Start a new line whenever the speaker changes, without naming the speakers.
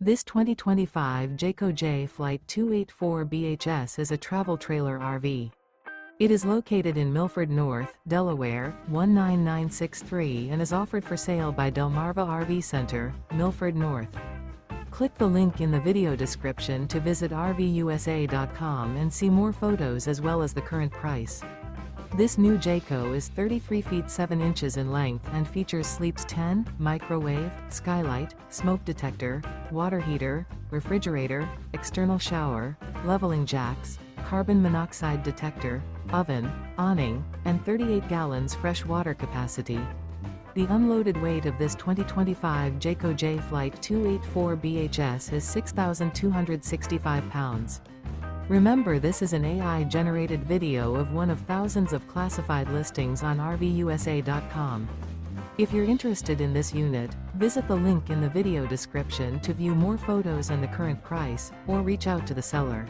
This 2025 Jayco Jay Flight 284 BHS is a travel trailer RV. It is located in Milford North, Delaware, 19963 and is offered for sale by Delmarva RV Center, Milford North. Click the link in the video description to visit RVUSA.com and see more photos as well as the current price. This new Jayco is 33 feet 7 inches in length and features sleeps 10, microwave, skylight, smoke detector, water heater, refrigerator, external shower, leveling jacks, carbon monoxide detector, oven, awning, and 38 gallons fresh water capacity. The unloaded weight of this 2025 Jayco Jay Flight 284 BHS is 6,265 pounds. Remember, this is an AI-generated video of one of thousands of classified listings on RVUSA.com. If you're interested in this unit, visit the link in the video description to view more photos and the current price, or reach out to the seller.